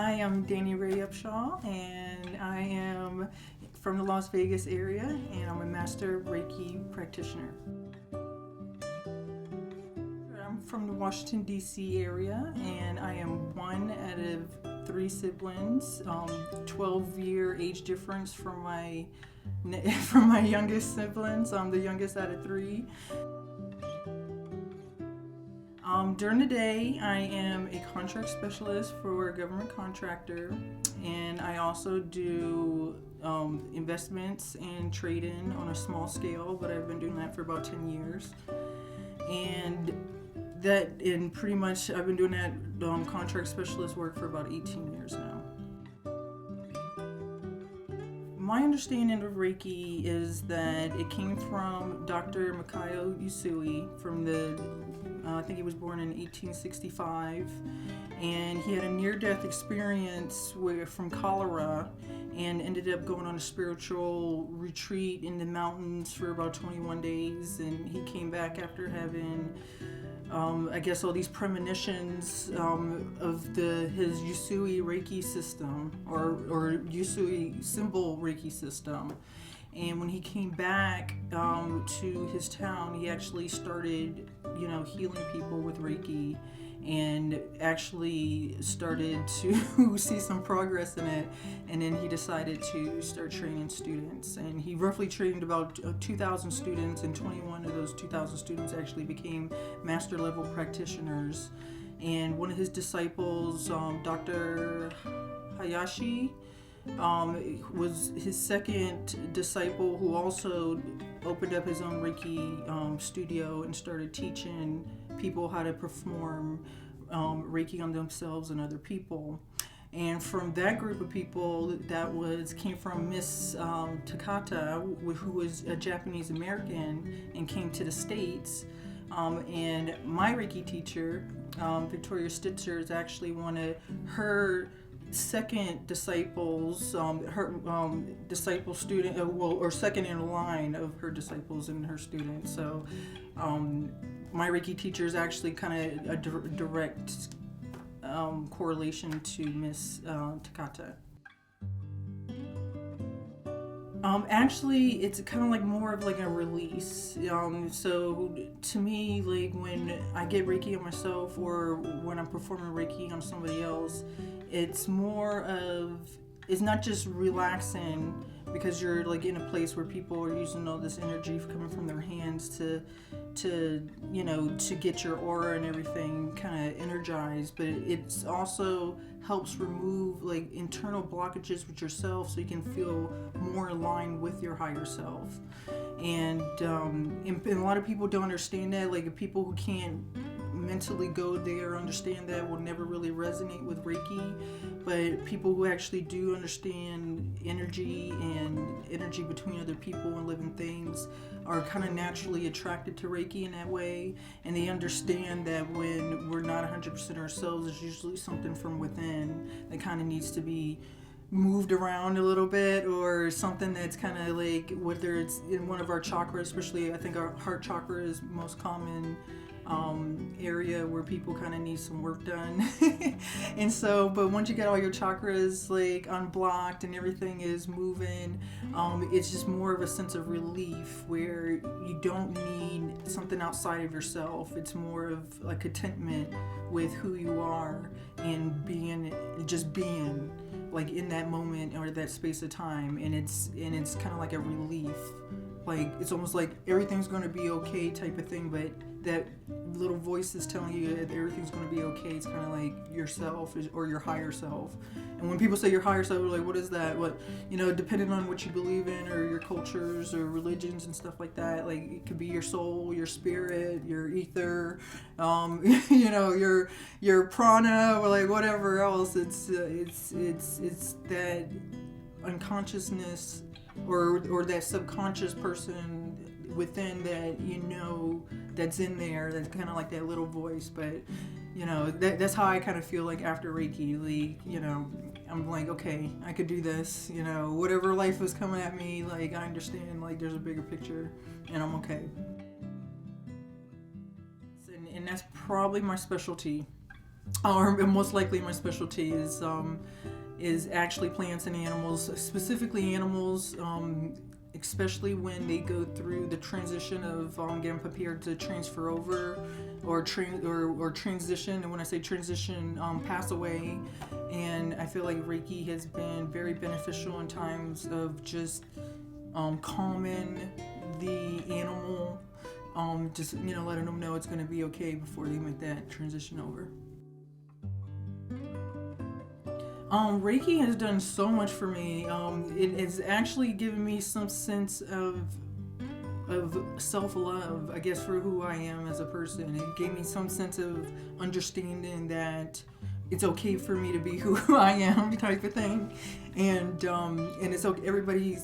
Hi, I'm Danielle Upshaw, and I am from the Las Vegas area, and I'm a Master Reiki practitioner. I'm from the Washington, D.C. area, and I am one out of three siblings, 12-year age difference from my youngest siblings. I'm the youngest out of three. During the day, I am a contract specialist for a government contractor, and I also do investments and trading on a small scale, but I've been doing that for about 10 years. And pretty much I've been doing that contract specialist work for about 18 years now. My understanding of Reiki is that it came from Dr. Mikao Usui from I think he was born in 1865, and he had a near-death experience from cholera and ended up going on a spiritual retreat in the mountains for about 21 days, and he came back after having I guess all these premonitions of his Usui Reiki system or Usui symbol Reiki system. And when he came back to his town, he actually started, healing people with Reiki, and actually started to see some progress in it. And then he decided to start training students. And he roughly trained about 2,000 students, and 21 of those 2,000 students actually became master level practitioners. And one of his disciples, Dr. Hayashi, was his second disciple, who also opened up his own Reiki studio and started teaching people how to perform Reiki on themselves and other people. And from that group of people, came from Miss Takata, who was a Japanese American and came to the States. And my Reiki teacher, Victoria Stitzer, is actually one of her second disciples, disciple student, or second in line of her disciples and her students. So my Reiki teacher is actually kind of a direct correlation to Miss Takata. Actually, it's kind of like more of like a release. So to me, like when I get Reiki on myself or when I'm performing Reiki on somebody else, it's not just relaxing, because you're like in a place where people are using all this energy coming from their hands to get your aura and everything kind of energized, but it's also helps remove like internal blockages with yourself, so you can feel more aligned with your higher self. And a lot of people don't understand that. Like people who can't mentally go there understand that will never really resonate with Reiki, but people who actually do understand energy and energy between other people and living things are kind of naturally attracted to Reiki in that way, and they understand that when we're not 100% ourselves, there's usually something from within that kind of needs to be moved around a little bit, or something that's kind of like, whether it's in one of our chakras, especially I think our heart chakra is most common area where people kind of need some work done. And so, but once you get all your chakras like unblocked and everything is moving, it's just more of a sense of relief where you don't need something outside of yourself. It's more of like contentment with who you are and being like in that moment or that space of time, and it's kind of like a relief. Like it's almost like everything's going to be okay type of thing, but that little voice is telling you that everything's going to be okay. It's kind of like yourself or your higher self. And when people say your higher self, we're like, what is that? What, depending on what you believe in or your cultures or religions and stuff like that, like it could be your soul, your spirit, your ether, your prana, or like whatever else. It's that unconsciousness or that subconscious person within that that's in there, that's kind of like that little voice. But that's how I kind of feel like after Reiki. Like I'm like, okay, I could do this. Whatever life is coming at me, like I understand, like there's a bigger picture, and I'm okay. And that's probably my specialty. or most likely my specialty is actually plants and animals, specifically animals, especially when they go through the transition of getting prepared to transfer over or transition. And when I say transition, pass away. And I feel like Reiki has been very beneficial in times of just calming the animal, just letting them know it's going to be okay before they make that transition over. Reiki has done so much for me. It has actually given me some sense of self-love, I guess, for who I am as a person. It gave me some sense of understanding that it's okay for me to be who I am, type of thing. And it's okay. Everybody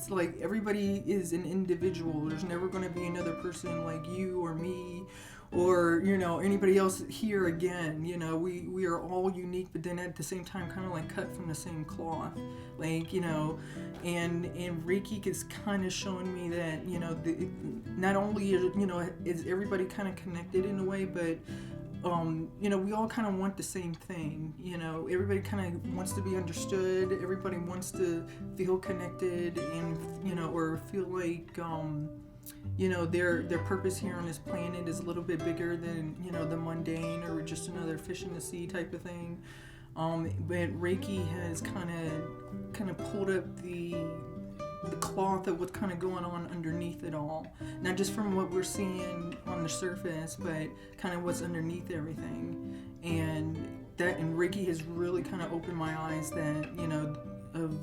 is an individual. There's never going to be another person like you or me or anybody else here again. We are all unique, but then at the same time kind of like cut from the same cloth, and Reiki is kind of showing me that not only is everybody kind of connected in a way, but we all kind of want the same thing. Everybody kind of wants to be understood. Everybody wants to feel connected and or feel like their purpose here on this planet is a little bit bigger than the mundane or just another fish in the sea type of thing. But Reiki has kind of pulled up the cloth of what's kind of going on underneath it all, not just from what we're seeing on the surface, but kind of what's underneath everything. And Reiki has really kind of opened my eyes that of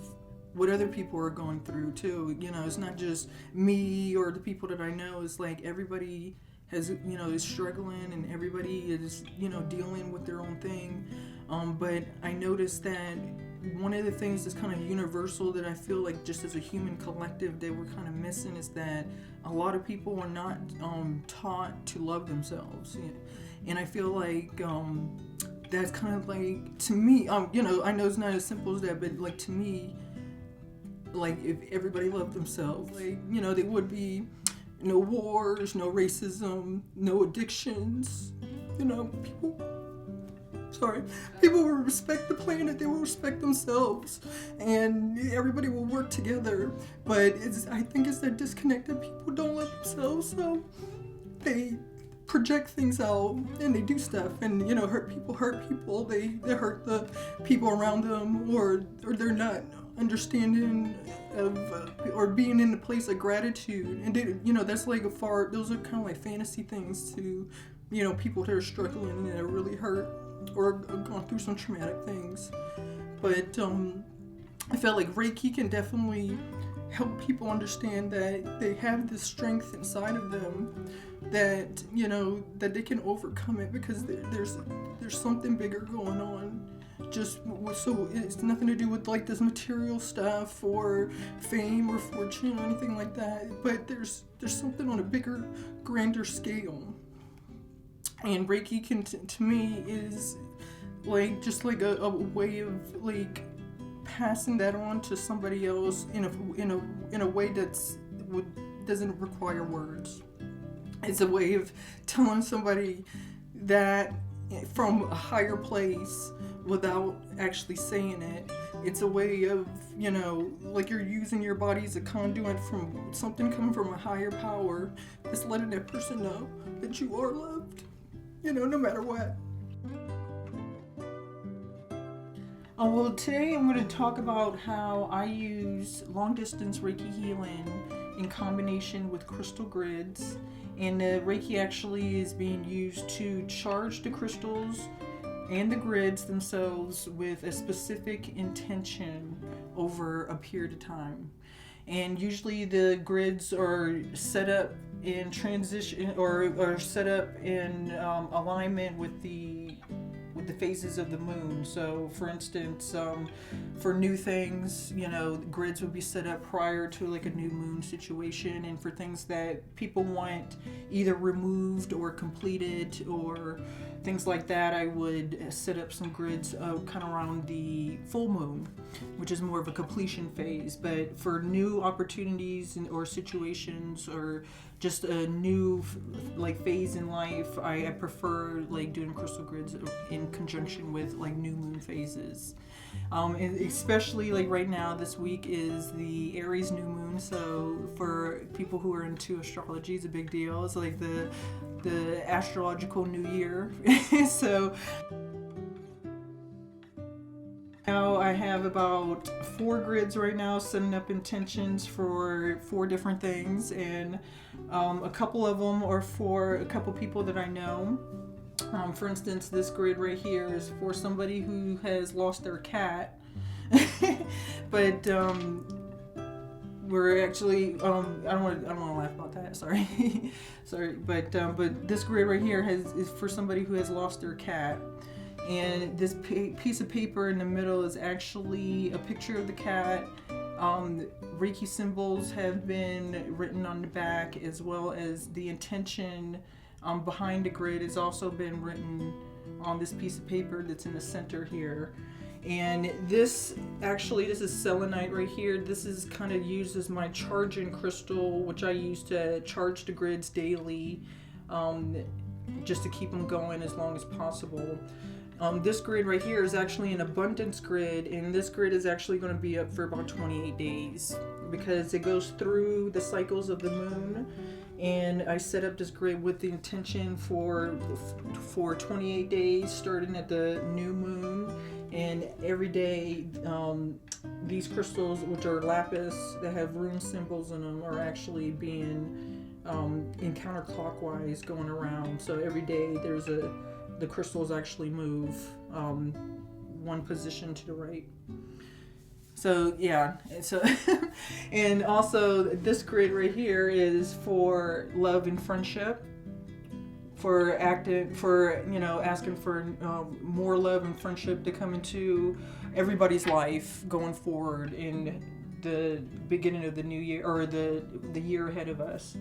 what other people are going through too. It's not just me or the people that I know. It's like everybody has is struggling, and everybody is dealing with their own thing. But I noticed that one of the things that's kind of universal that I feel like just as a human collective that we're kind of missing is that a lot of people are not taught to love themselves. And I feel like that's kind of like, to me, I know it's not as simple as that, but like to me, like if everybody loved themselves, like there would be no wars, no racism, no addictions. People will respect the planet, they will respect themselves, and everybody will work together. But I think it's that disconnect that people don't love themselves, so they project things out and they do stuff and hurt people. They hurt the people around them, or they're not understanding of or being in a place of gratitude. And they, that's like those are kind of like fantasy things to people that are struggling and are really hurt or gone through some traumatic things. But I felt like Reiki can definitely help people understand that they have this strength inside of them, that that they can overcome it, because there's something bigger going on. So it's nothing to do with like this material stuff or fame or fortune or anything like that, but there's something on a bigger, grander scale. And Reiki can to me is like just like a way of like passing that on to somebody else in a way doesn't require words. It's a way of telling somebody that from a higher place without actually saying it. It's a way of, like you're using your body as a conduit from something coming from a higher power. It's letting that person know that you are loved, no matter what. Well, today I'm going to talk about how I use long-distance Reiki healing in combination with crystal grids. And Reiki actually is being used to charge the crystals and the grids themselves with a specific intention over a period of time. And usually the grids are set up in transition or set up in alignment with the phases of the moon. So for instance, for new things, grids would be set up prior to like a new moon situation, and for things that people want either removed or completed or things like that, I would set up some grids kind of around the full moon, which is more of a completion phase. But for new opportunities or situations, or just a new like phase in life, I prefer like doing crystal grids in conjunction with like new moon phases. And especially like right now, this week is the Aries new moon. So for people who are into astrology, it's a big deal. It's like the astrological new year. So now I have about 4 grids right now, setting up intentions for 4 different things, and a couple of them are for a couple people that I know. For instance, this grid right here is for somebody who has lost their cat. But we're actually I don't want to laugh about that. Sorry, sorry. But this grid right here is for somebody who has lost their cat, and this piece of paper in the middle is actually a picture of the cat. Reiki symbols have been written on the back, as well as the intention behind the grid has also been written on this piece of paper that's in the center here. And this is selenite right here. This is kind of used as my charging crystal, which I use to charge the grids daily, just to keep them going as long as possible. This grid right here is actually an abundance grid, and this grid is actually going to be up for about 28 days because it goes through the cycles of the moon. And I set up this grid with the intention for 28 days, starting at the new moon. And every day, these crystals, which are lapis that have rune symbols in them, are actually being in counterclockwise going around. So every day the crystals actually move one position to the right. So yeah, so and also this grid right here is for love and friendship, for asking for more love and friendship to come into everybody's life going forward in the beginning of the new year, or the year ahead of us.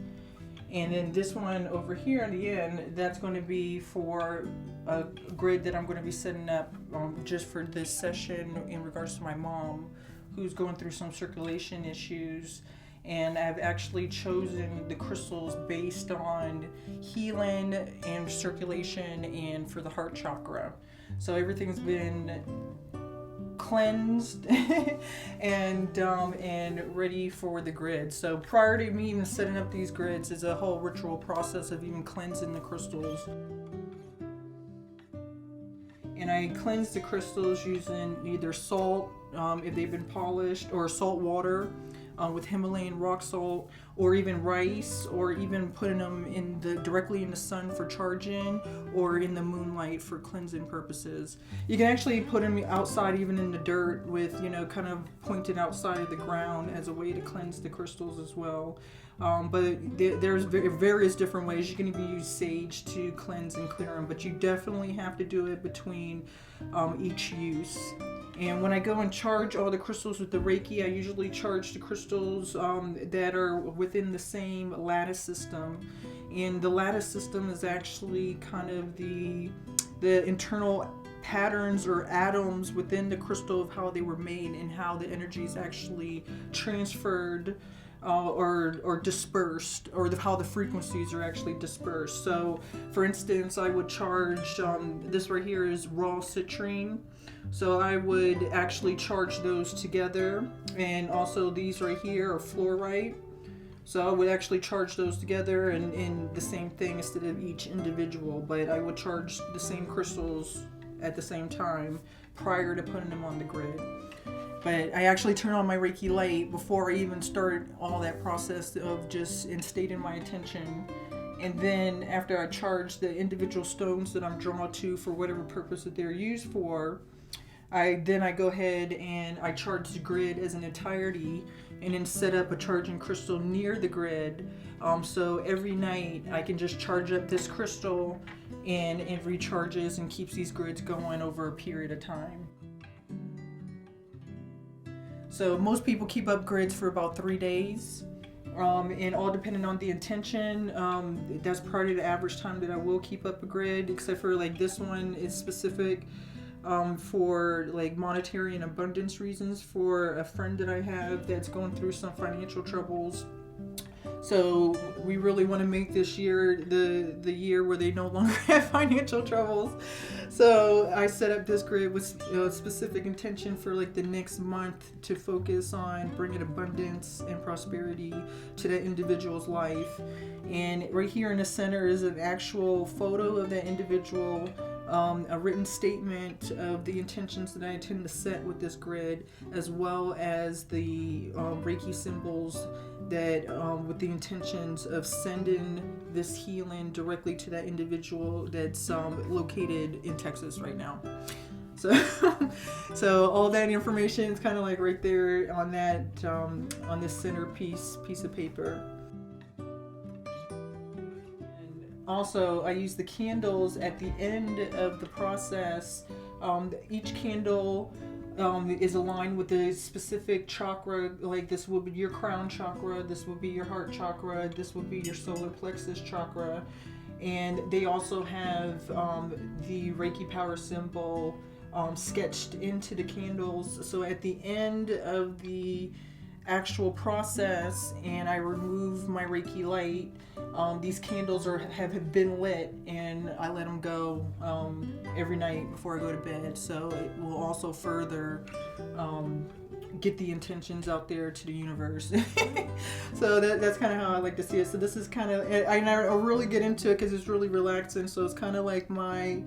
And then this one over here in the end, that's going to be for a grid that I'm going to be setting up just for this session in regards to my mom, who's going through some circulation issues. And I've actually chosen the crystals based on healing and circulation and for the heart chakra. So everything's been cleansed and ready for the grid. So prior to me even setting up these grids is a whole ritual process of even cleansing the crystals. And I cleanse the crystals using either salt, if they've been polished, or salt water with Himalayan rock salt, or even rice, or even putting them directly in the sun for charging, or in the moonlight for cleansing purposes. You can actually put them outside, even in the dirt, with kind of pointed outside of the ground as a way to cleanse the crystals as well. But there's various different ways. You can even use sage to cleanse and clear them, but you definitely have to do it between each use. And when I go and charge all the crystals with the Reiki, I usually charge the crystals that are within the same lattice system. And the lattice system is actually kind of the internal patterns or atoms within the crystal of how they were made and how the energy is actually transferred or dispersed, or how the frequencies are actually dispersed. So for instance, I would charge this right here is raw citrine. So I would actually charge those together, and also these right here are fluorite. So I would actually charge those together and in the same thing instead of each individual, but I would charge the same crystals at the same time prior to putting them on the grid. But I actually turn on my Reiki light before I even start all that process of just instating my attention. And then after I charge the individual stones that I'm drawn to for whatever purpose that they're used for, I go ahead and I charge the grid as an entirety, and then set up a charging crystal near the grid. So every night I can just charge up this crystal, and it recharges and keeps these grids going over a period of time. So most people keep up grids for about 3 days. And all depending on the intention. That's probably the average time that I will keep up a grid, except for like this one is specific for like monetary and abundance reasons for a friend that I have that's going through some financial troubles. So we really want to make this year the year where they no longer have financial troubles. So I set up this grid with specific intention for like the next month to focus on bringing abundance and prosperity to that individual's life. And right here in the center is an actual photo of that individual, a written statement of the intentions that I intend to set with this grid, as well as the Reiki symbols that with the intentions of sending this healing directly to that individual that's located in Texas right now. So, so all that information is kind of like right there on that on this centerpiece piece of paper. Also, I use the candles at the end of the process. Each candle is aligned with a specific chakra. Like this will be your crown chakra, this will be your heart chakra, this will be your solar plexus chakra. And they also have the Reiki power symbol sketched into the candles. So at the end of the actual process and I remove my Reiki light, these candles have been lit, and I let them go every night before I go to bed. So it will also further get the intentions out there to the universe. So that's kind of how I like to see it. So this is kind of, I really get into it because it's really relaxing. So it's kind of like my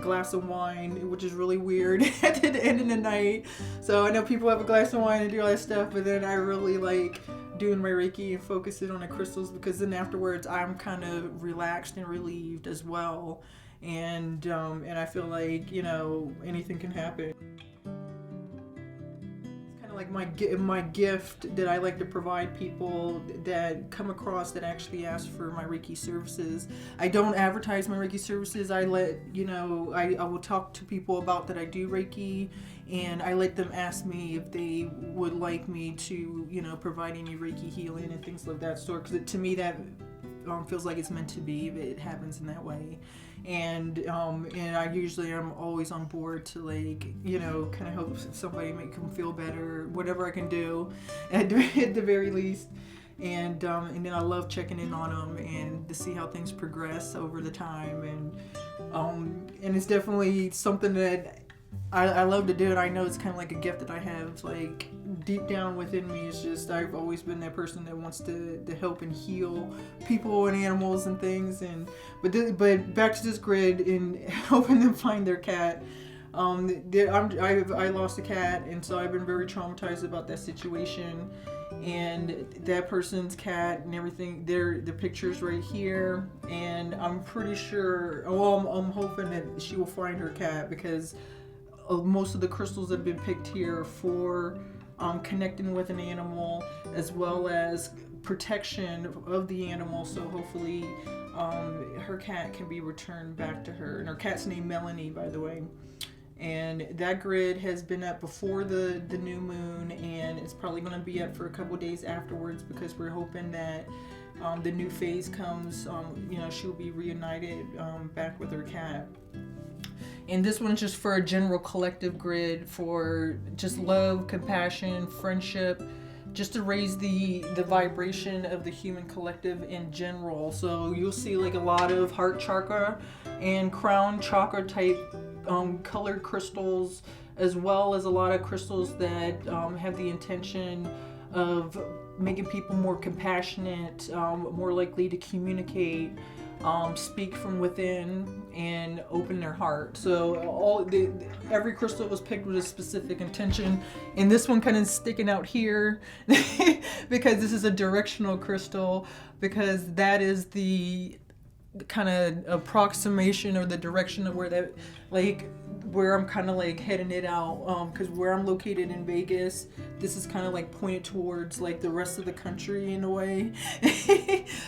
glass of wine, which is really weird at the end of the night. So I know people have a glass of wine and do all that stuff, but then I really like doing my Reiki and focusing on the crystals, because then afterwards I'm kind of relaxed and relieved as well. And I feel like, you know, anything can happen. Like my gift that I like to provide people that come across that actually ask for my Reiki services. I don't advertise my Reiki services. I let, you know, I will talk to people about that I do Reiki, and I let them ask me if they would like me to, you know, provide any Reiki healing and things like that sort. Because to me that feels like it's meant to be if it happens in that way. And I usually am always on board to, like, you know, kind of help somebody, make them feel better, whatever I can do at the very least. And then I love checking in on them and to see how things progress over the time. And it's definitely something that I love to do, and I know it's kind of like a gift that I have, like, deep down within me. It's just I've always been that person that wants to help and heal people and animals and things. But back to this grid and helping them find their cat. I lost a cat, and so I've been very traumatized about that situation. And that person's cat and everything, the picture's right here, and I'm pretty sure, I'm hoping that she will find her cat, because most of the crystals that have been picked here for connecting with an animal, as well as protection of the animal. So hopefully her cat can be returned back to her. And her cat's named Melanie, by the way. And that grid has been up before the new moon, and it's probably going to be up for a couple days afterwards, because we're hoping that the new phase comes, you know, she'll be reunited back with her cat. And this one's just for a general collective grid for just love, compassion, friendship, just to raise the vibration of the human collective in general. So you'll see like a lot of heart chakra and crown chakra type colored crystals, as well as a lot of crystals that have the intention of making people more compassionate, more likely to communicate, speak from within, and open their heart. So every crystal was picked with a specific intention, and this one kind of sticking out here because this is a directional crystal, because that is the kind of approximation or the direction of where that, like, where I'm kind of like heading it out, because where I'm located in Vegas, this is kind of like pointed towards like the rest of the country in a way.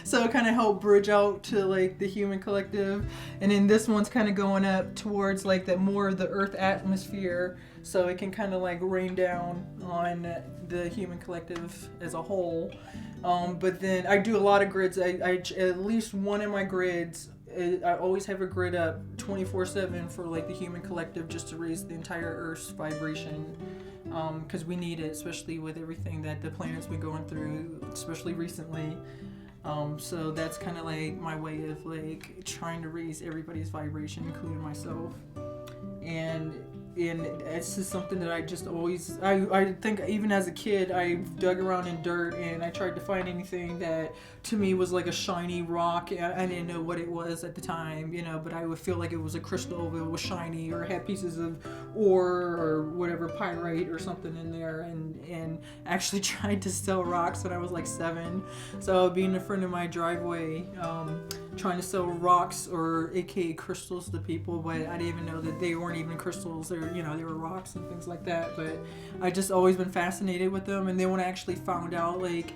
So it kind of helped bridge out to like the human collective, and then this one's kind of going up towards like that more of the earth atmosphere, so it can kind of like rain down on the human collective as a whole. But then I do a lot of grids. I at least one of my grids, I always have a grid up 24/7 for like the human collective, just to raise the entire Earth's vibration, because we need it, especially with everything that the planet's been going through, especially recently. So that's kind of like my way of like trying to raise everybody's vibration, including myself. And it's just something that I just always, I think even as a kid, I dug around in dirt and I tried to find anything that to me was like a shiny rock. I didn't know what it was at the time, but I would feel like it was a crystal if it was shiny or had pieces of ore or whatever, pyrite or something in there, and actually tried to sell rocks when I was like 7. So being in front of my driveway, trying to sell rocks, or aka crystals, to people, but I didn't even know that they weren't even crystals. They were rocks and things like that. But I just always been fascinated with them. And then when I actually found out like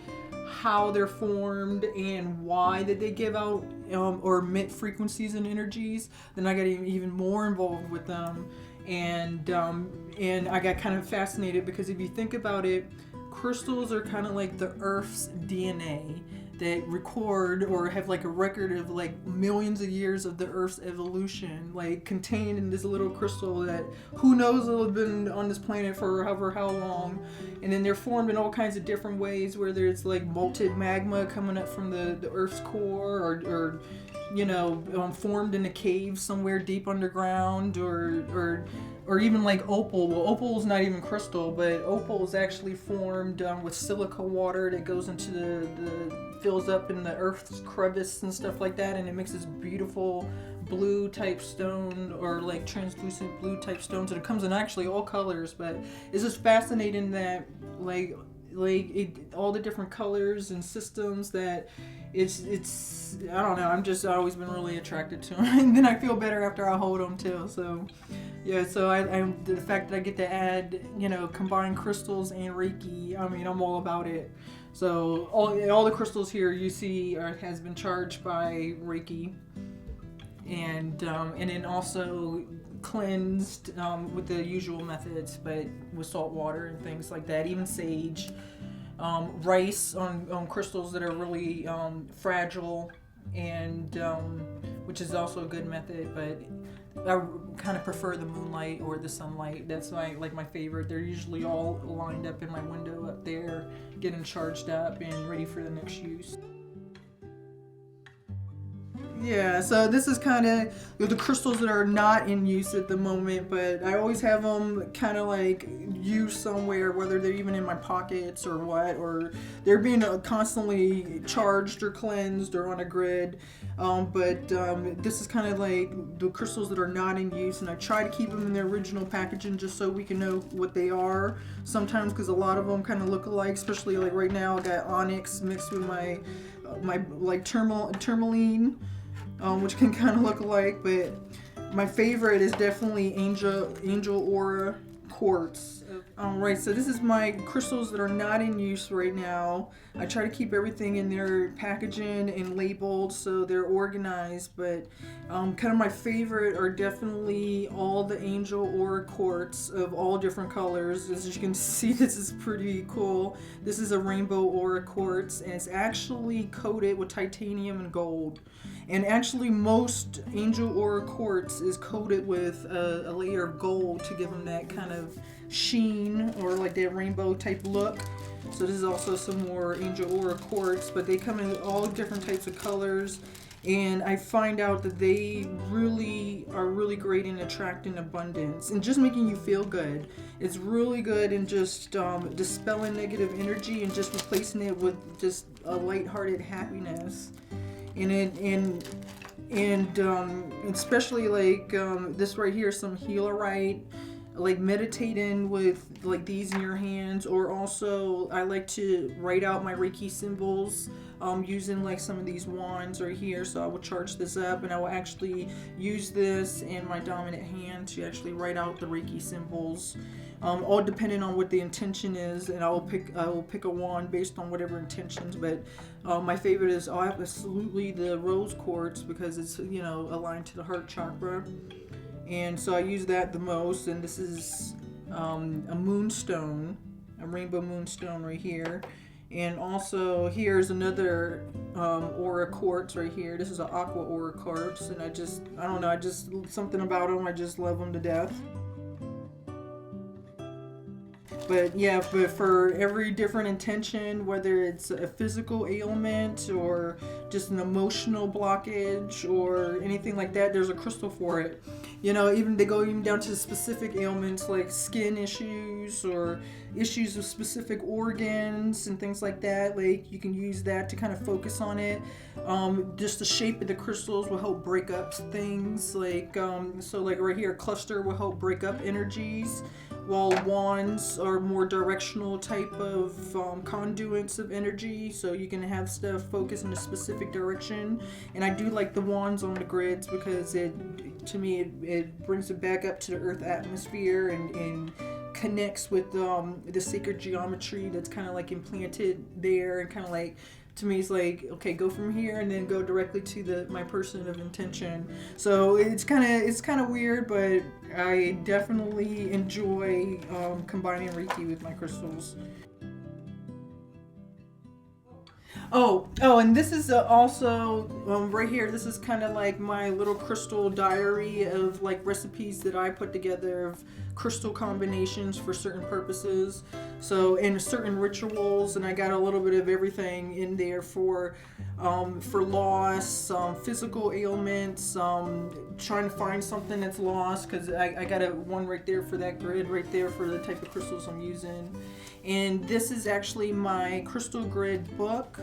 how they're formed and why that they give out or emit frequencies and energies, then I got even more involved with them. And I got kind of fascinated, because if you think about it, crystals are kind of like the Earth's DNA that record or have like a record of like millions of years of the Earth's evolution, like contained in this little crystal that who knows will have been on this planet for however how long. And then they're formed in all kinds of different ways, where there's like molten magma coming up from the Earth's core, or formed in a cave somewhere deep underground, or even like opal. Well, opal is not even crystal, but opal is actually formed with silica water that goes into the fills up in the Earth's crevice and stuff like that, and it makes this beautiful blue type stone, or like translucent blue type stones, and it comes in actually all colors. But it's just fascinating that all the different colors and systems that it's I don't know, I've always been really attracted to them. And then I feel better after I hold them too. So yeah, so I'm the fact that I get to add combine crystals and Reiki, I mean, I'm all about it. So all the crystals here you see has been charged by Reiki, and then also cleansed with the usual methods, but with salt water and things like that. Even sage, rice on crystals that are really fragile, and which is also a good method. But I kind of prefer the moonlight or the sunlight. That's my favorite. They're usually all lined up in my window up there, getting charged up and ready for the next use. Yeah, so this is kind of the crystals that are not in use at the moment, but I always have them kind of like used somewhere, whether they're even in my pockets or what, or they're being constantly charged or cleansed or on a grid. But this is kind of like the crystals that are not in use, and I try to keep them in their original packaging just so we can know what they are. Sometimes, because a lot of them kind of look alike, especially like right now I got onyx mixed with my like tourmaline. Which can kind of look alike, but my favorite is definitely angel aura quartz. Right, so this is my crystals that are not in use right now. I try to keep everything in their packaging and labeled so they're organized, but kind of my favorite are definitely all the angel aura quartz of all different colors. As you can see, this is pretty cool. This is a rainbow aura quartz, and it's actually coated with titanium and gold. And actually most angel aura quartz is coated with a layer of gold to give them that kind of sheen, or like that rainbow type look. So this is also some more angel aura quartz, but they come in all different types of colors. And I find out that they really are really great in attracting abundance and just making you feel good. It's really good in just dispelling negative energy and just replacing it with just a lighthearted happiness. And especially like this right here, some healerite, like meditating with like these in your hands, or also I like to write out my Reiki symbols using like some of these wands right here. So I will charge this up and I will actually use this in my dominant hand to actually write out the Reiki symbols, all depending on what the intention is, and I will pick a wand based on whatever intentions. But my favorite is absolutely the rose quartz, because it's, you know, aligned to the heart chakra. And so I use that the most, and this is a moonstone, a rainbow moonstone right here. And also here's another aura quartz right here. This is an aqua aura quartz, and I don't know, something about them, I just love them to death. But yeah, but for every different intention, whether it's a physical ailment or just an emotional blockage or anything like that, there's a crystal for it. You know, even they go even down to specific ailments like skin issues or issues with specific organs and things like that. Like you can use that to kind of focus on it. Just the shape of the crystals will help break up things. Like so, like right here, a cluster will help break up energies, while wands are more directional type of conduits of energy, so you can have stuff focus in a specific direction. And I do like the wands on the grids because to me it brings it back up to the earth atmosphere and connects with the sacred geometry that's kind of like implanted there, and kind of like, to me it's like, okay, go from here and then go directly to my person of intention. So it's kind of weird, but I definitely enjoy combining Reiki with my crystals. And this is also right here. This is kind of like my little crystal diary of like recipes that I put together of crystal combinations for certain purposes. So in certain rituals, and I got a little bit of everything in there for loss, physical ailments, trying to find something that's lost, because I got one right there for that grid right there for the type of crystals I'm using. And this is actually my crystal grid book,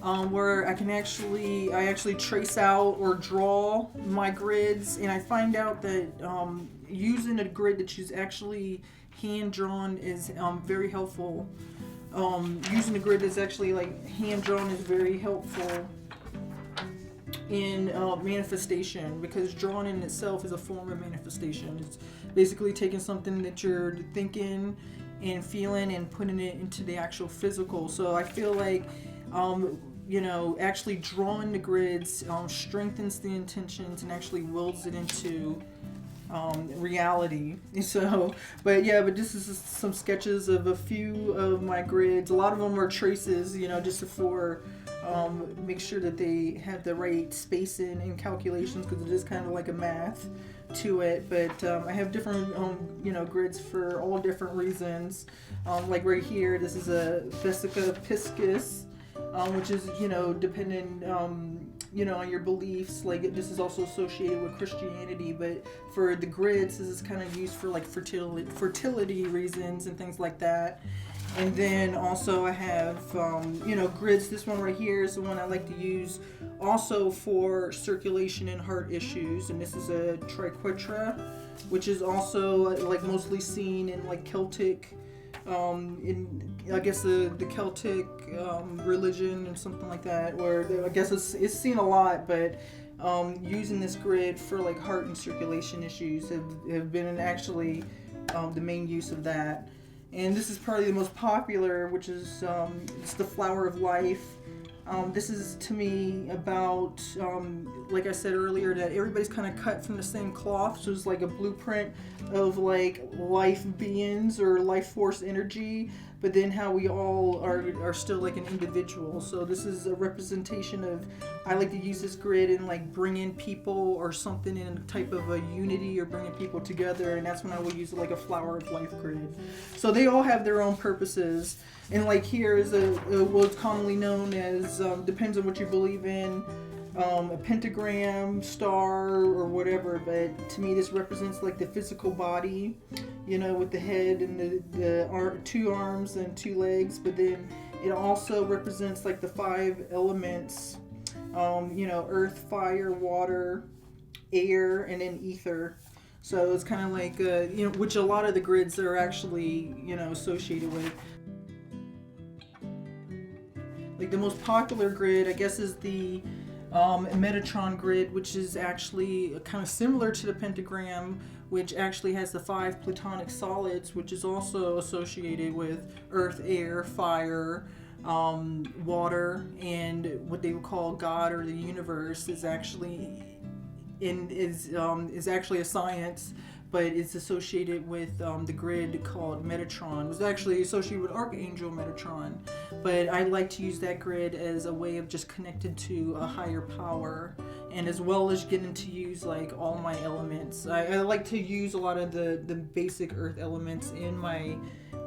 where I actually trace out or draw my grids, and I find out that using a grid that is actually hand drawn is very helpful. Using a grid that's actually like hand drawn is very helpful in manifestation, because drawing in itself is a form of manifestation. It's basically taking something that you're thinking and feeling and putting it into the actual physical. So I feel like actually drawing the grids strengthens the intentions and actually wills it into reality. So, but this is some sketches of a few of my grids. A lot of them are traces, just for make sure that they have the right spacing and calculations, because it is kind of like a math to it. But I have different grids for all different reasons. Like right here, this is a Vesica Piscis, which is depending on your beliefs. Like this is also associated with Christianity, but for the grids, this is kind of used for like fertility reasons and things like that. And then also I have grids. This one right here is the one I like to use also for circulation and heart issues, and this is a triquetra, which is also like mostly seen in like Celtic, in I guess the Celtic religion and something like that, where I guess it's seen a lot. But using this grid for like heart and circulation issues have been actually the main use of that. And this is probably the most popular, which is it's the Flower of Life. This is to me about, like I said earlier, that everybody's kind of cut from the same cloth. So it's like a blueprint of like life beings or life force energy, but then how we all are still like an individual. So this is a representation of, I like to use this grid and like bring in people or something in a type of a unity, or bringing people together, and that's when I will use like a Flower of Life grid. So they all have their own purposes. And like here is what's commonly known as, depends on what you believe in, a pentagram, star, or whatever. But to me, this represents like the physical body, with the head and the 2 arms and 2 legs. But then it also represents like the 5 elements, earth, fire, water, air, and then ether. So it's kind of like, which a lot of the grids are actually, associated with. Like the most popular grid, I guess, is the Metatron grid, which is actually kind of similar to the pentagram, which actually has the 5 Plutonic solids, which is also associated with earth, air, fire, water, and what they would call God or the universe is actually is actually a science, but it's associated with the grid called Metatron. It was actually associated with Archangel Metatron, but I like to use that grid as a way of just connected to a higher power, and as well as getting to use like all my elements. I like to use a lot of the basic earth elements in my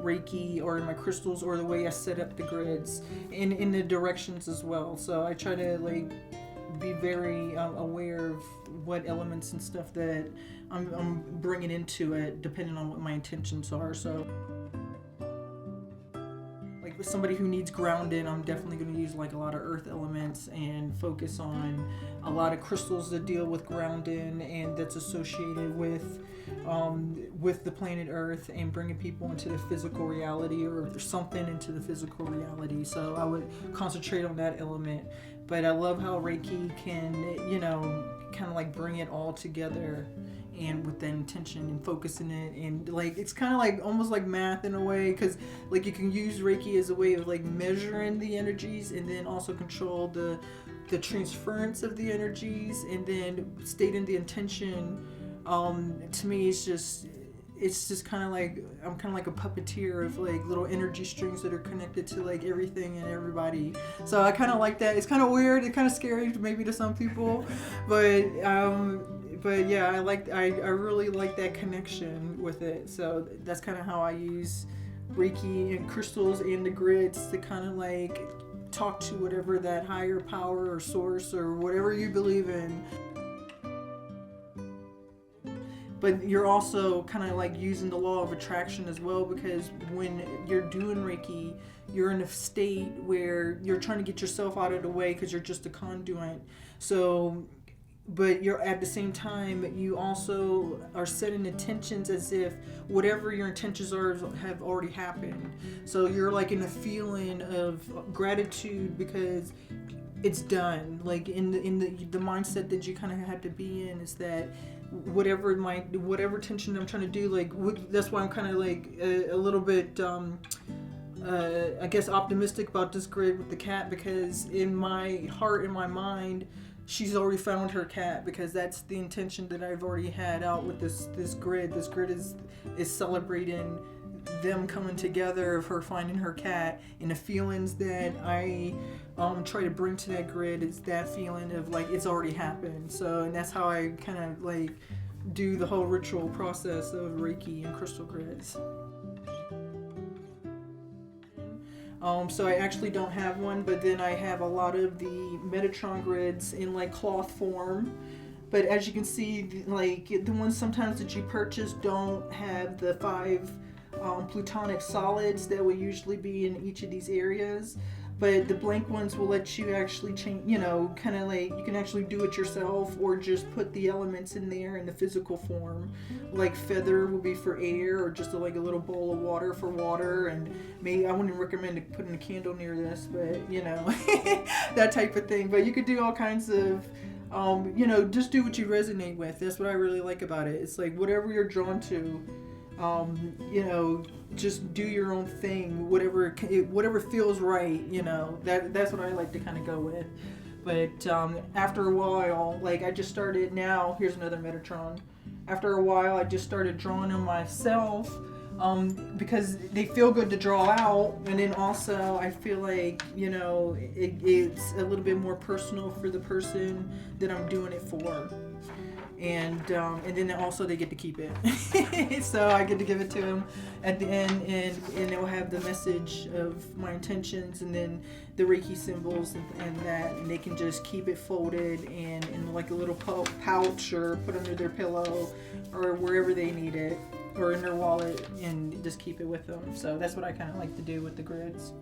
Reiki or in my crystals, or the way I set up the grids, in the directions as well. So I try to like be very aware of what elements and stuff that I'm bringing into it, depending on what my intentions are. So like with somebody who needs grounding, I'm definitely going to use like a lot of earth elements and focus on a lot of crystals that deal with grounding and that's associated with the planet Earth, and bringing people into the physical reality, or something into the physical reality. So I would concentrate on that element. But I love how Reiki can, kind of like bring it all together, and with that intention and focusing it, and like it's kind of like almost like math in a way, because like you can use Reiki as a way of like measuring the energies, and then also control the transference of the energies, and then stating the intention. To me, it's just kind of like I'm kind of like a puppeteer of like little energy strings that are connected to like everything and everybody. So I kind of like that. It's kind of weird. It's kind of scary maybe to some people, but yeah, I really like that connection with it. So that's kind of how I use Reiki and crystals and the grids to kind of like talk to whatever that higher power or source or whatever you believe in. But you're also kind of like using the law of attraction as well, because when you're doing Reiki, you're in a state where you're trying to get yourself out of the way because you're just a conduit. So, but you're at the same time, you also are setting intentions as if whatever your intentions are have already happened. So you're like in a feeling of gratitude because it's done. Like in the mindset that you kind of have to be in is that whatever tension I'm trying to do, like that's why I'm kind of like a little bit I guess optimistic about this grid with the cat, because in my heart, in my mind, she's already found her cat, because that's the intention that I've already had out with this grid. This grid is celebrating them coming together, of her finding her cat, and the feelings that I try to bring to that grid is that feeling of like it's already happened. So, and that's how I kind of like do the whole ritual process of Reiki and crystal grids. So I actually don't have one, but then I have a lot of the Metatron grids in like cloth form. But as you can see, like the ones sometimes that you purchase don't have the 5 plutonic solids that will usually be in each of these areas. But the blank ones will let you actually change, kind of like you can actually do it yourself, or just put the elements in there in the physical form. Like feather will be for air, or just like a little bowl of water for water. And maybe I wouldn't recommend putting a candle near this, but that type of thing. But you could do all kinds of, just do what you resonate with. That's what I really like about it. It's like whatever you're drawn to. Just do your own thing, whatever feels right, that's what I like to kind of go with. But after a while, like I just started now, here's another Metatron. After a while, I just started drawing them myself, because they feel good to draw out, and then also I feel like, it's a little bit more personal for the person that I'm doing it for. And then also they get to keep it. So I get to give it to them at the end, and it will have the message of my intentions, and then the Reiki symbols and they can just keep it folded and in like a little pouch, or put under their pillow, or wherever they need it, or in their wallet, and just keep it with them. So that's what I kind of like to do with the grids.